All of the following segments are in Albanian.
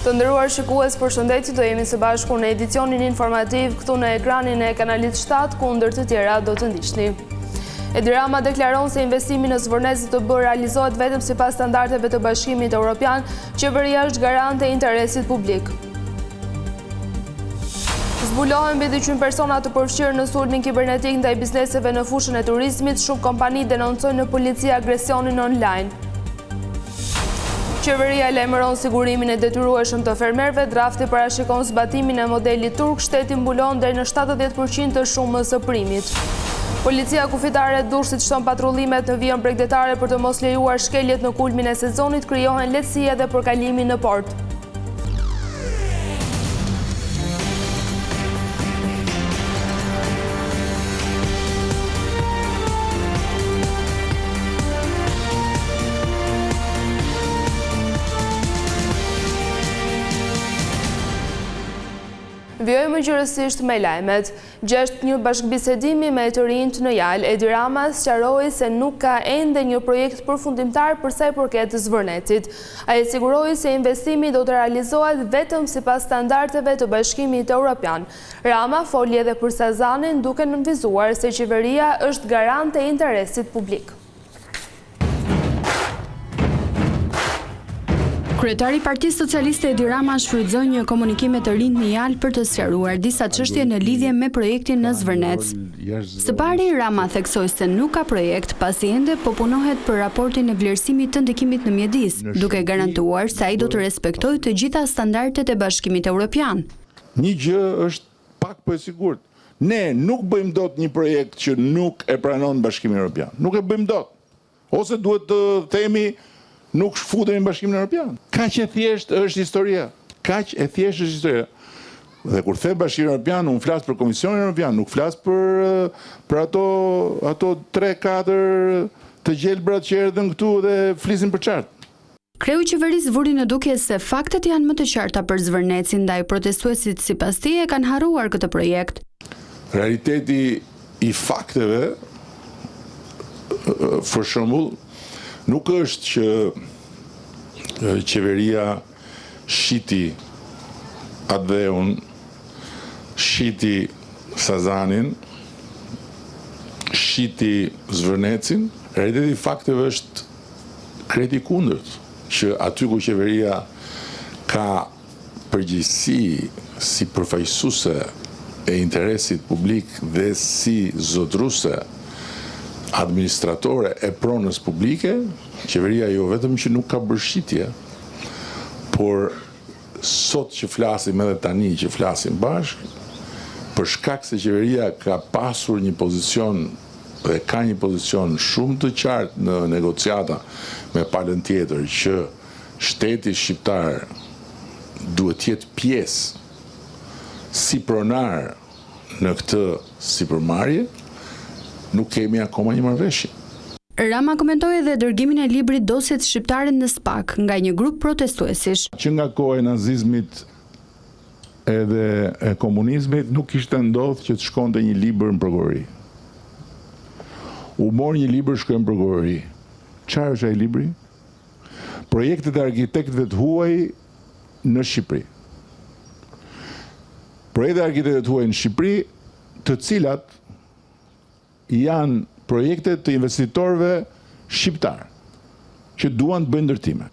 Të nderuar shikues, përshëndetje, do jemi së bashku në edicionin informativ këtu në ekranin e kanalit 7, ku ndër të tjera do të ndiqni. Edi Rama deklaron se investimi në Zvërnec të bërë realizohet vetëm sipas standardeve të Bashkimit Evropian, qeveria është garante e interesit publik. Zbulohen mbi 200 persona të përfshirë në sulmin kibernetik ndaj bizneseve në fushën e turizmit, shumë kompani denoncojnë në polici agresionin online. Qeveria lajmëron sigurimin e detyrueshëm të fermerëve, drafti parashikon zbatimin e modelit turk, shteti mbulon deri në 70% të shumës së primit. Policia kufitare e Durrësit shton patrullimet në vijën bregdetare për të mos lejuar shkeljet në kulmin e sezonit, krijohen lehtësi edhe për kalimin në port. Vjojmë gjërësisht me lajmet. Gjashtë një bashkëbisedimi me të rinjt në Jal, Edi Rama sqaroi se nuk ka ende një projekt përfundimtar për sa i përket Zvërnecit. Ai siguroi se investimi do të realizohet vetëm sipas standardeve të Bashkimit Evropian. Rama foli edhe për Sazanin, duke nënvizuar se qeveria është garante e interesit publik. Kryetari i Partisë Socialiste Edi Rama shfrytëzoi një komunikim me të rinjt në Jal për të sqaruar disa çështje në lidhje me projektin në Zvërnec. Së pari, Rama theksoi se nuk ka projekt pasi ende po punohet për raportin e vlerësimit të ndikimit në mjedis, duke garantuar se ai do të respektojë të gjitha standardet e Bashkimit Evropian. Një gjë është pak po e sigurt. Ne nuk bëjmë dot një projekt që nuk e pranon Bashkimi Evropian. Nuk e bëjmë dot. Ose duhet të themi nuk shfutemi në Bashkimin Evropian. Kaq e thjeshtë është historia. Kaq e thjeshtë është historia. Dhe kur the Bashkimi Evropian, unë flas për Komisionin Evropian, nuk flas për ato 3-4 të gjelbrat që erdhën këtu dhe flisin për çart. Kreu i qeverisë vuri në dukje se faktet janë më të qarta për Zvërnecin, ndaj protestuesit sipas tij e kanë harruar këtë projekt. Realiteti i fakteve, për shembull, nuk është që qeveria shiti Adheun, shiti Sazanin, shiti Zvërnecin. Realiteti i fakteve është krejt i kundërt, që aty ku qeveria ka përgjegjësi si përfaqësuese e interesit publik dhe si zotruese administratore e pronës publike, qeveria jo vetëm që nuk ka bërë shitje, por sot që flasim edhe tani që flasim bashkë, për shkak se qeveria ka pasur një pozicion dhe ka një pozicion shumë të qartë në negociata me palën tjetër që shteti shqiptar duhet jetë pjesë si pronar në këtë sipërmarrje, nuk kemi akoma një marrëveshje. Rama komentoi edhe dërgimin e librit Dosjet shqiptare në SPAK nga një grup protestuesish. Që nga koha e nazizmit edhe e komunizmit nuk kishte ndodhur që të shkonte një libër në prokurori. U mor një libër, shkoi në prokurori. Çfarë është ai libri? Projektet e arkitektëve të huaj në Shqipëri. Projektet e arkitektëve të huaj në Shqipëri, të cilat janë projekte të investitorëve shqiptar që duan të bëjnë ndërtime.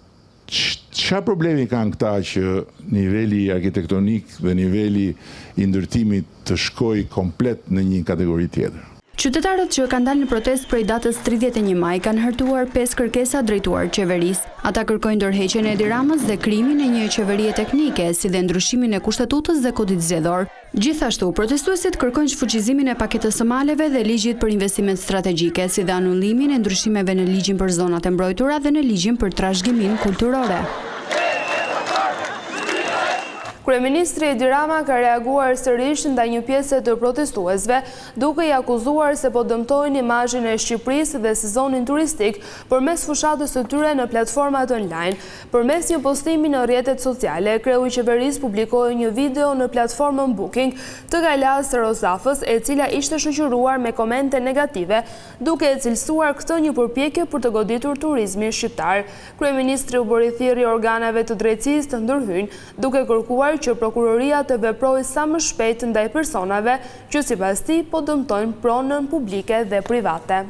Çfarë problemi kanë këta që niveli arkitektonik dhe niveli i ndërtimit të shkojë komplet në një kategori tjetër? Qytetarët që kanë dalë në protestë prej datës 31 maj kanë hartuar 5 kërkesa drejtuar qeverisë. Ata kërkojnë ndërheqjen e Edi Ramës dhe krijimin e një qeverie teknike, si dhe ndryshimin e kushtetutës dhe kodit zgjedhor. Gjithashtu, protestuesit kërkojnë shfuqizimin e paketës së maleve dhe ligjit për investimet strategjike, si dhe anullimin e ndryshimeve në ligjin për zonat e mbrojtura dhe në ligjin për trashëgiminë kulturore. Kryeministri Edi Rama ka reaguar sërish ndaj një pjesë të protestuesve, duke i akuzuar se po dëmtojnë imazhin e Shqipërisë dhe sezonin turistik përmes fushatës së tyre në platformat online. Përmes një postimi në rrjetet sociale, kreu i qeverisë publikoi një video në platformën Booking të Galas Rosafës, e cila ishte shoqëruar me komente negative, duke e cilësuar këtë një përpjekje për të goditur turizmin shqiptar. Kryeministri u bëri thirrje organeve të drejtësisë të ndërhyjnë, duke kërkuar që prokuroria të veprojë sa më shpejt ndaj personave që sipas tij po dëmtojnë pronën publike dhe private.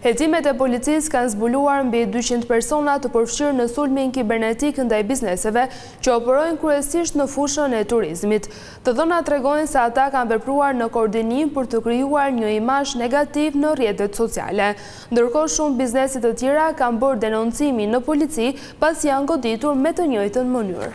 Hetimet e policisë kanë zbuluar mbi 200 persona të përfshirë në sulmin kibernetik ndaj bizneseve që operojnë kryesisht në fushën e turizmit. Të dhënat tregojnë se ata kanë vepruar në koordinim për të krijuar një imazh negativ në rrjetet sociale. Ndërkohë shumë biznese të tjera kanë bërë denoncimin në polici pasi janë goditur me të njëjtën mënyrë.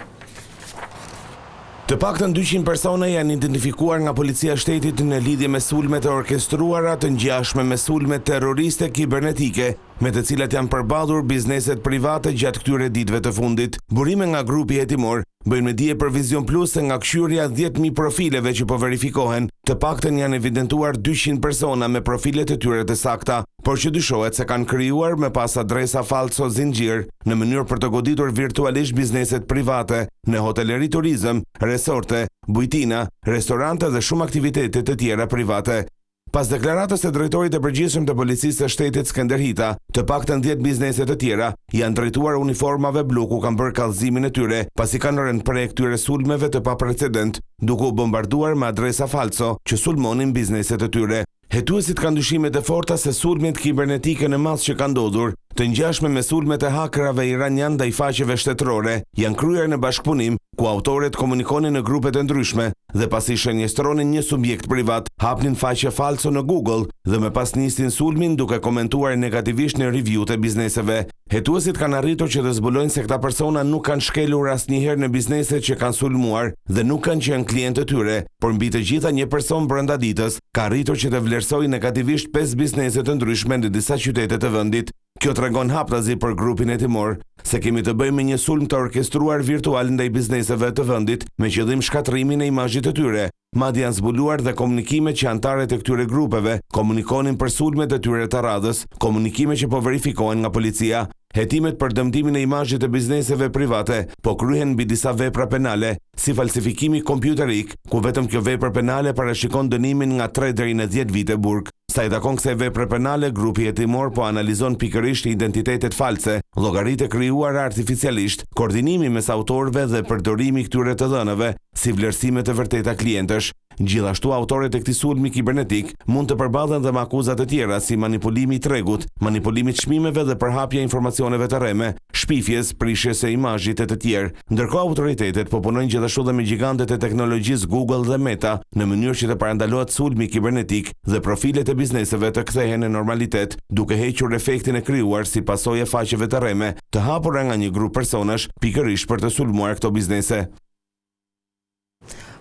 Të paktën 200 persona janë identifikuar nga policia e shtetit në lidhje me sulmet e orkestruara të ngjashme me sulmet terroriste kibernetike, me të cilat janë përballur bizneset private gjatë këtyre ditëve të fundit. Burime nga grupi hetimor bëjnë me dije për Vision Plus se nga këshyrja 10.000 profileve që po verifikohen, të paktën janë evidentuar 200 persona me profilet e tyre të sakta, por që dyshohet se kanë krijuar me pas adresa falso zinxhir në mënyrë për të goditur virtualisht bizneset private në hoteleri, turizëm, resorte, bujtina, restorante dhe shumë aktivitete të tjera private. Pas deklaratës së drejtorit të përgjithshëm të policisë së shtetit Skënder Hita, të paktën 10 biznese të tjera janë drejtuar uniformave blu ku kanë bërë kallëzimin e tyre, pasi kanë rënë prej këtyre sulmeve të paprecedent, duke u bombarduar me adresa falso që sulmonin bizneset e tyre. Hetuesit kanë dyshimet e forta se sulmet kibernetike në mas që kanë ndodhur, të ngjashme me sulmet e hakerave iranian ndaj faqeve shtetërore, janë kryer në bashkëpunim, ku autoret komunikonin në grupet e ndryshme dhe pasi shënjestronin një subjekt privat, hapnin faqe falso në Google dhe me pas nisnin sulmin duke komentuar negativisht në review-t e bizneseve. Hetuesit kanë arritur që të zbulojnë se këta persona nuk kanë shkelur asnjëherë në bizneset që kanë sulmuar dhe nuk kanë qenë klientë të tyre, por mbi të gjitha një person brenda ditës ka arritur që të vlerësojë negativisht 5 biznese të ndryshme në disa qytete të vendit. Kjo tregon haptazi për grupin hetimor se kemi të bëjmë me një sulm të orkestruar virtual ndaj bizneseve të vendit me qëllim shkatrimin e imazhit të tyre. Madje janë zbuluar dhe komunikime që anëtarët e këtyre grupeve komunikonin për sulmet e tyre të radhës, komunikime që po verifikohen nga policia. Hetimet për dëmtimin e imazhit të bizneseve private po kryhen mbi disa vepra penale, si falsifikimi kompjuterik, ku vetëm kjo vepër penale parashikon dënimin nga 3 deri në 10 vite burg. Sa i takon kësaj vepre penale, grupi hetimor po analizon pikërisht identitetet false, llogaritë krijuara artificialisht, koordinimi mes autorëve dhe përdorimi këtyre të dhënave si vlerësime të vërteta klientësh. Gjithashtu autorët e këtij sulmi kibernetik mund të përballen dhe me akuza të tjera si manipulimi i tregut, manipulimi i çmimeve dhe përhapja e informacioneve të rreme, shpifjes, prishjes së imazhit e të tjerë. Ndërkohë autoritetet po punojnë gjithashtu dhe me gigantët e teknologjisë Google dhe Meta në mënyrë që të parandalohet sulmi kibernetik dhe profilet e bizneseve të kthehen në normalitet, duke hequr efektin e krijuar si pasojë e faqeve të rreme të hapura nga një grup personash pikërisht për të sulmuar këto biznese.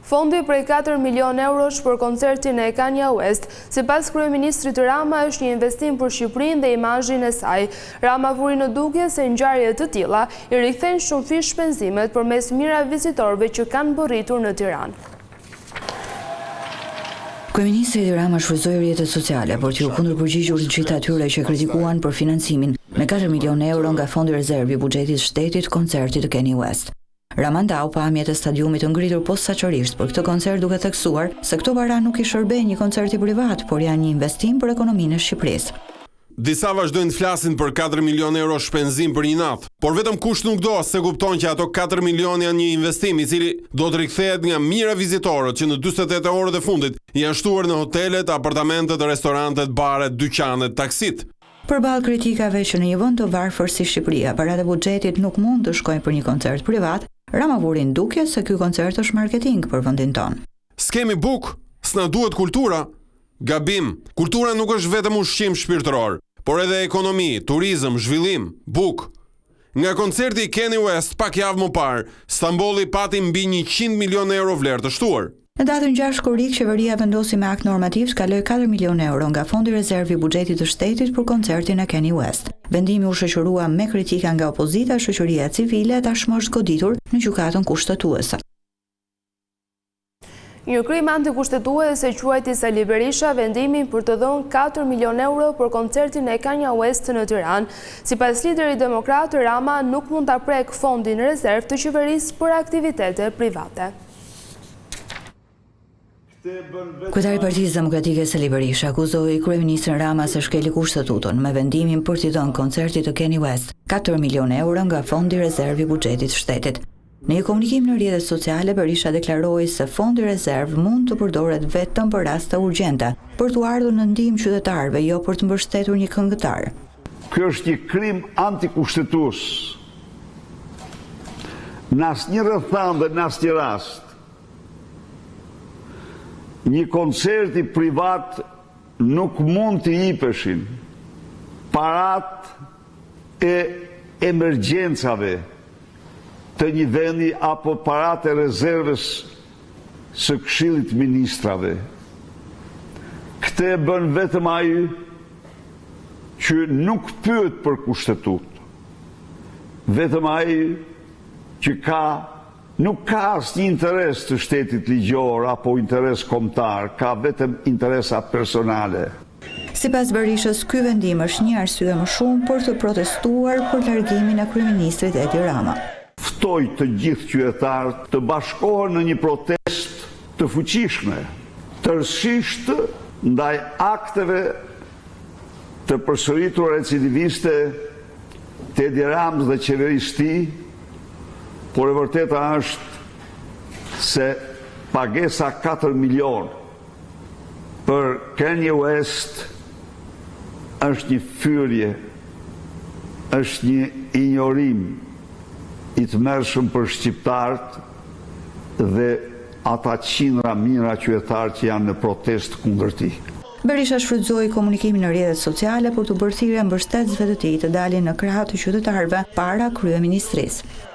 Fondi prej 4 milion eurosh për koncertin e Kanye West, sipas kryeministrit Rama, është një investim për Shqipërinë dhe imazhin e saj. Rama vuri në dukje se ngjarje të tilla i rikthejnë shumë fish shpenzimet përmes mijëra vizitorëve që kanë mbërritur në Tiranë. Kryeministri Edi Rama shfrytzoi rrjetet sociale për t'u kundërpërgjigjur të gjithë atyre që kritikuan për financimin me 4 milion euro nga Fondi Rezerv i buxhetit shtetit koncertit të Kanye West. Rama ndau pamjet e stadiumit të ngritur posaçërisht për këtë koncert, duke theksuar se këto para nuk i shërben një koncerti privat, por janë një investim për ekonominë e Shqipërisë. Disa vazhdojnë të flasin për 4 milion euro shpenzim për një natë, por vetëm kush nuk do se kupton që ato 4 milion janë një investim i cili do të rikthehet nga mijëra vizitorët që në 48 orët e fundit janë shtuar në hotelet, apartamentet, restorantet, baret, dyqanet, taksit. Përballë kritikave që në një vend të varfër si Shqipëria, parat e buxhetit nuk mund të shkojnë për një koncert privat, Rama vuri në dukje se ky koncert është marketing për vendin ton. S'kemi buk, s'na duhet kultura. Gabim, kultura nuk është vetëm ushqim shpirtëror, por edhe ekonomi, turizëm, zhvillim, buk. Nga koncerti i Kanye West pak javë më parë, Stambolli pati mbi 100 milion euro vlerë të shtuar. Në datën 6 korrik, qeveria vendosi me akt normativ të kaloj 4 milion euro nga fondi rezerv i buxhetit të shtetit për koncertin e Kanye West. Vendimi u shoqërua me kritika nga opozita, shoqëria civile tashmë është goditur në gjykatën kushtetuese. Një krim antikushtetues e quajti Sali Berisha vendimin për të dhënë 4 milion euro për koncertin e Kanye West në Tiranë. Sipas liderit demokrat, Rama nuk mund ta prek fondin rezerv të qeverisë për aktivitete private. Kryetari i Partisë Demokratike Sali Berisha akuzoi kryeministrin Rama se shkeli kushtetutën me vendimin për t'i dhënë koncertit të Kanye West 4 milion euro nga fondi rezerv i buxhetit të shtetit. Në një komunikim në rrjetet sociale, Berisha deklaroi se fondi rezerv mund të përdoret vetëm për raste urgjente, për t'u ardhur në ndihmë qytetarëve, jo për të mbështetur një këngëtar. Ky është një krim antikushtetues. Në asnjë rrethant dhe në asnjë rast një koncerti privat nuk mund të jipeshin parat e emergjencave të një vendi apo parat e rezervës së Këshillit të Ministrave. Këtë e bën vetëm ai që nuk pyet për kushtetut. Vetëm ai që nuk ka asnjë interes të shtetit ligjor apo interes kombëtar, ka vetëm interesa personale. Sipas Berishës, ky vendim është një arsye më shumë për të protestuar për largimin e kryeministrit Edi Rama. Ftoi të gjithë qytetarët të bashkohen në një protestë të fuqishme, tërësisht ndaj akteve të përsëritura recidiviste të Edi Ramës dhe qeverisë së tij. Por e vërteta është se pagesa 4 milion për Kanye West është një fyrje, është një injorim i tmerrshëm për shqiptarët dhe ata qindra mijëra qytetarë që janë në protestë kundër tij. Berisha shfrytëzoi komunikimin në rrjetet sociale për të bërë thirrje mbështetësve të tij të dalin në krah të qytetarëve para kryeministrisë.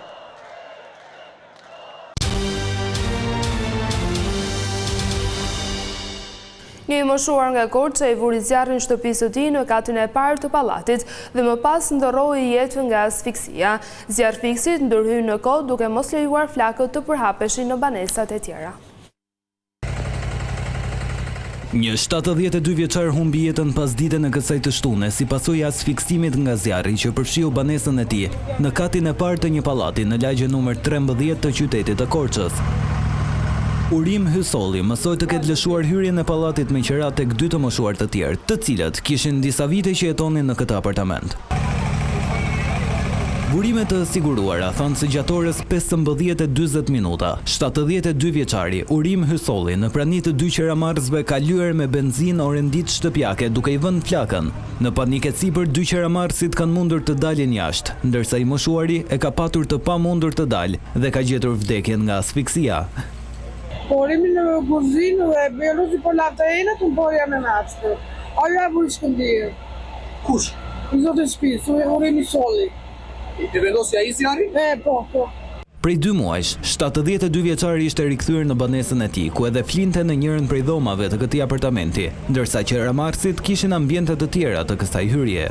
Një i moshuar nga Korça i vuri zjarrin në shtëpisë së tij në katin e parë të pallatit dhe më pas ndorroi jetën nga asfiksia. Zjarri fiksit ndërhyi në kod duke mos lejuar flakët të përhapeshin në banesat e tjera. Një 72 vjeçar humbi jetën pas ditën e kësaj të shtune si pasojë e asfiksimit nga zjarri që përfshiu banesën e tij në katin e parë të një pallati në lagjen numër 13 të qytetit të Korçës. Urim Hysolli mësoi të ketë lëshuar hyrjen e pallatit me qira tek 2 të moshuar të tjerë, të cilët kishin disa vite që jetonin në këtë apartament. Burimet të siguruara thanë se gjatë orës 15:40 minuta, 72 vjeçari Urim Hysolli në prani të 2 qeramarrësve ka lyer me benzinë orendit shtëpiake duke i vënë flakën. Në panikë sipër 2 qeramarrësit kanë mundur të dalin jashtë, ndërsa i moshuari e ka patur të pamundur të dalë dhe ka gjetur vdekjen nga asfiksia. Porimi në kuzinë e bjeluzi po latejnë të mborja me nashtë. Ajo e vuri shkëndirë. Kush? I zotë shpisë, Urimi Solli. I vendosja i zjarri? Po. Prej 2 muajsh, 72 vjeçari ishte rikthyer në banesën e tij, ku edhe flinte në njërin prej dhomave të këtij apartamenti, ndërsa qeramarrësit kishin ambiente të tjera të kësaj hyrje.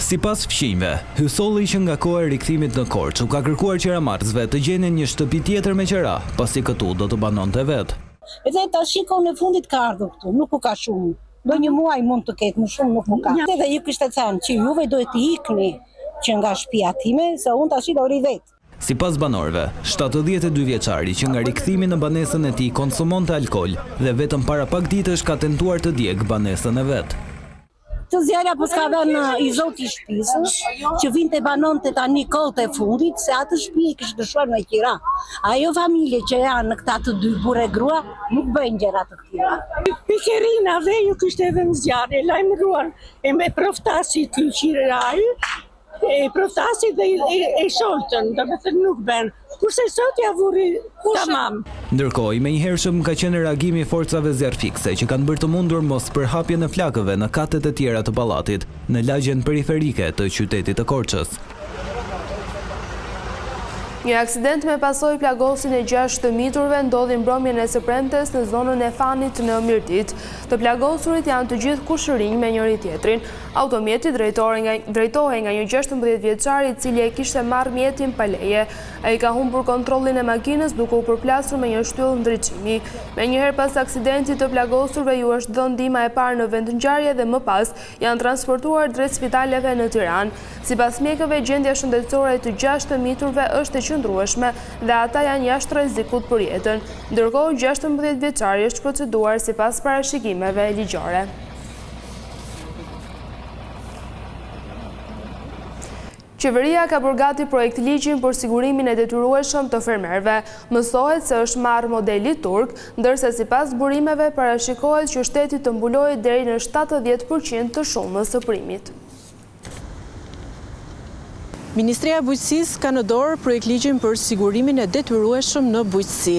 Sipas fqinjve, Hysolli që nga koha e rikthimit në Korçë u ka kërkuar qeramarrësve të gjenin një shtëpi tjetër me qera, pasi këtu do të banonte vetë. Edhe ta shikon në fundit ka ardhur këtu, nuk u ka shumë. Do një muaj mund të ketë, më shumë nuk u ka. Edhe ju kishte thënë që juve duhet të ikni që nga shtëpia time, se unë tash do ri vetë. Sipas banorëve, 72 vjeçari që nga rikthimi në banesën e tij konsumonte alkool dhe vetëm para pak ditësh ka tentuar të djeg banesën e vet. Të zjarja po s'ka vënë i zoti shpisës, që vinte banonte tani kohët e fundit, se atë shtëpi i kishte dëshuar me qira. Ajo familje që janë në këta të 2 burrë grua, nuk bëjnë gjëra të tilla. Pikerina dhe ju kishte edhe në zjarë, lajmëruar e me proftasi të qiraj, e proftasi dhe e sholtën, dhe me thënë nuk ben. Kurse sot ja vuri tamam. Ndërkohë, me njëhershëm ka qenë reagimi i forcave zjarfikse që kanë bërë të mundur mos përhapjen e flakëve në katet e tjera të pallatit, në lagjen periferike të qytetit të Korçës. Një aksident me pasojë plagosin e 6 të miturve ndodhi mbrëmjen e së premtes në zonën e Fanit në Mirdit. Të plagosurit janë të gjithë kushërinj me njëri tjetrin. Automjeti drejtohej nga një 16 vjeçar i cili e kishte marrë mjetin pa leje. Ai ka humbur kontrollin e makinës duke u përplasur me një shtyllë ndriçimi. Menjëherë pas aksidentit të plagosurve ju është dhënë ndihma e parë në vendngjarje dhe më pas janë transportuar drejt spitaleve në Tiranë. Sipas mjekëve, gjendja shëndetësore e të 6 të miturve është e qëndrueshme dhe ata janë jashtë rrezikut për jetën. Ndërkohë 16 vjeçari është proceduar sipas parashikimeve ligjore. Qeveria ka përgati projekt ligjin për sigurimin e detyrueshëm të fermerëve. Mësohet se është marrë modeli turk, ndërsa sipas burimeve parashikohet që shteti të mbulojë deri në 70% të shumës së primit. Ministria e Bujqësisë ka në dorë projekt ligjin për sigurimin e detyrueshëm në bujqësi.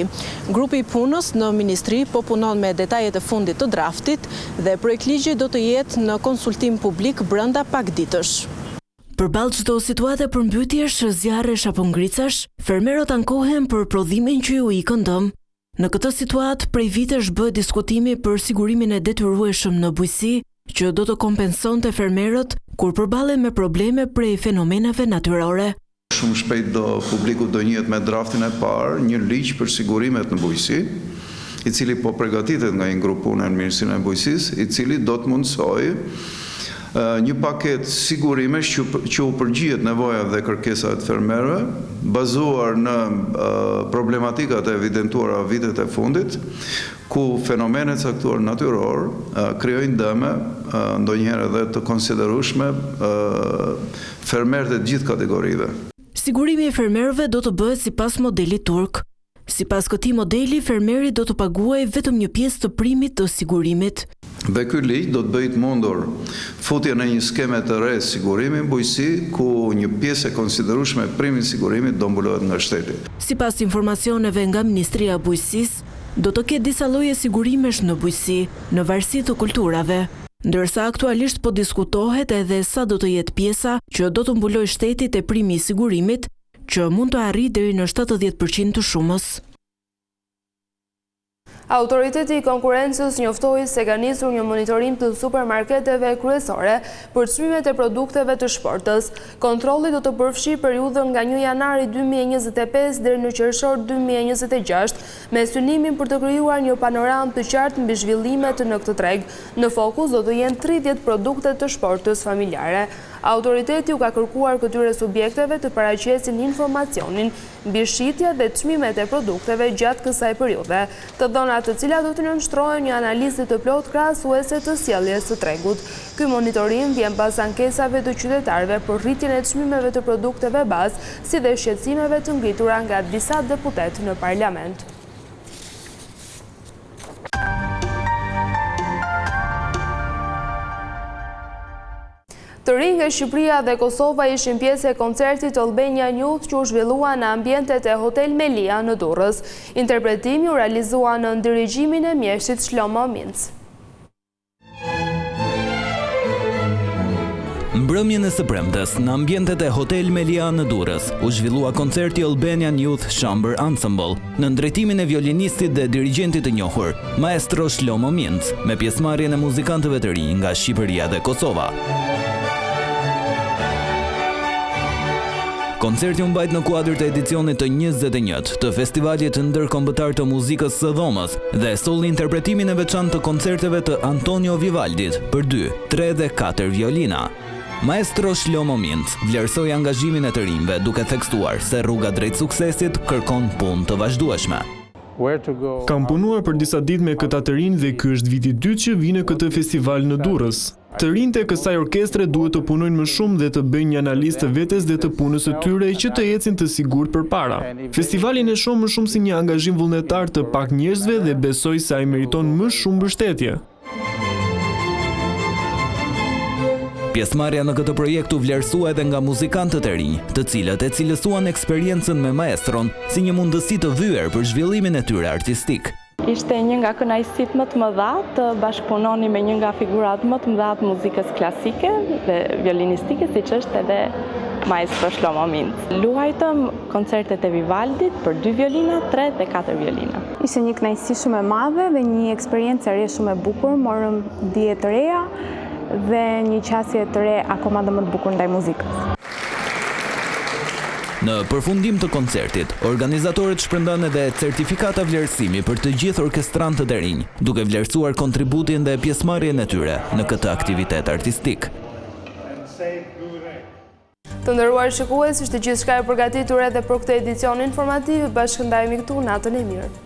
Grupi i punës në ministri po punon me detajet e fundit të draftit dhe projekt ligji do të jetë në konsultim publik brenda pak ditësh. Përballë çdo situate përmbytjesh, zjarresh apo ngricash, fermerët ankohen për prodhimin që ju ikën dëm. Në këtë situatë, prej vitesh bëhet diskutimi për sigurimin e detyrueshëm në bujqësi, që do të kompensonte fermerët kur përballen me probleme prej fenomenave natyrore. Shumë shpejt publiku do njihet me draftin e parë një ligj për sigurimet në bujqësi, i cili po përgatitet nga një grup pune në Ministrinë e Bujqësisë, i cili do të mundsojë një paket sigurimesh që u përgjihet nevojave dhe kërkesave të fermerëve, bazuar në problematikat e evidentuara vitet e fundit, ku fenomenet caktuar natyror krijojnë dëme, ndonjëherë edhe të konsiderueshme fermerët e gjithë kategorive. Sigurimi i fermerëve do të bëhet sipas modelit turk. Sipas këtij modeli, fermeri do të paguajë vetëm një pjesë të primit të sigurimit. Dhe ky ligj do të bëjë mundur futjen e një skeme të re sigurimi në bujqësi, ku një pjesë e konsiderueshme e primit sigurimit do mbulohet nga shteti. Sipas informacioneve nga Ministria e Bujqësisë, do të ketë disa lloje sigurimesh në bujqësi, në varësi të kulturave, ndërsa aktualisht po diskutohet edhe sa do të jetë pjesa që do të mbulojë shteti te primi i sigurimit, që mund të arrijë deri në 70% të shumës. Autoriteti i konkurencës njoftoi se ka nisur një monitorim të supermarketeve kryesore për çmimet e produkteve të shportës. Kontrolli do të përfshijë periudhën nga 1 janari 2025 deri në qershor 2026, me synimin për të krijuar një panoramë të qartë mbi zhvillimet në këtë treg. Në fokus do të jenë 30 produkte të shportës familjare. Autoriteti u ka kërkuar këtyre subjekteve të paraqesin informacionin mbi shitja dhe çmimet e produkteve gjatë kësaj periudhe, të dhënat të cilat do të nënshtrohen një analizë të plotë krahasuese të sjelljes së tregut. Ky monitorim vjen pas ankesave të qytetarëve për rritjen e çmimeve të produkteve bazë, si dhe shqetësimeve të ngritura nga disa deputet në parlament. Të rinj nga Shqipëria dhe Kosova ishin pjesë e koncertit Albania Youth që u zhvillua në ambientet e Hotel Melia në Durrës. Interpretimi u realizua në dirigjimin e mjeshtit Shlomo Minc. Mbrëmjen e së premtes, në ambientet e Hotel Melia në Durrës, u zhvillua koncerti Albanian Youth Chamber Ensemble, në drejtimin e violinistit dhe dirigjentit të njohur, maestro Shlomo Minc, me pjesëmarrjen e muzikantëve të rinj nga Shqipëria dhe Kosova. Koncerti u mbajt në kuadër të edicionit të 21 të Festivalit Ndërkombëtar të Muzikës së Dhomës dhe solli interpretimin e veçantë të koncerteve të Antonio Vivaldit për 2, 3 dhe 4 violina. Maestro Shlomo Minc vlerësoi angazhimin e të rinjve duke theksuar se rruga drejt suksesit kërkon punë të vazhdueshme. Kam punuar për disa ditë me këta të rinj dhe ky është viti i dytë që vi në këtë festival në Durrës. Të rinjtë e kësaj orkestre duhet të punojnë më shumë dhe të bëjnë një analizë të vetes dhe të punës së tyre që të ecin të sigurt përpara. Festivalin e shoh më shumë si një angazhim vullnetar të pak njerëzve dhe besoj se ai meriton më shumë mbështetje. Pjesëmarrja në këtë projekt u vlerësua edhe nga muzikantët e rinj, të cilët e cilësuan eksperiencën me maestron si një mundësi të vyer për zhvillimin e tyre artistik. Ishte një nga kënaqësitë më të mëdha të bashkëpunoni me një nga figurat më të mëdha të muzikës klasike dhe violinistike, siç është edhe maestro Shlomo Minc. Luajtëm koncertet e Vivaldit për 2 violina, 3 dhe 4 violina. Ishte një kënaqësi shumë e madhe dhe një eksperiencë e re shumë e bukur, morëm dije të reja dhe një qasje të re akoma dhe më të bukur ndaj muzikës. Në përfundim të koncertit, organizatorët shpërndan edhe certifikata vlerësimi për të gjithë orkestrantët e rinj, duke vlerësuar kontributin dhe pjesëmarrjen e tyre në këtë aktivitet artistik. Të nderuar shikues, ishte gjithçka e përgatitur edhe për këtë edicion informativ. Bashkëndajemi këtu, natën e mirë.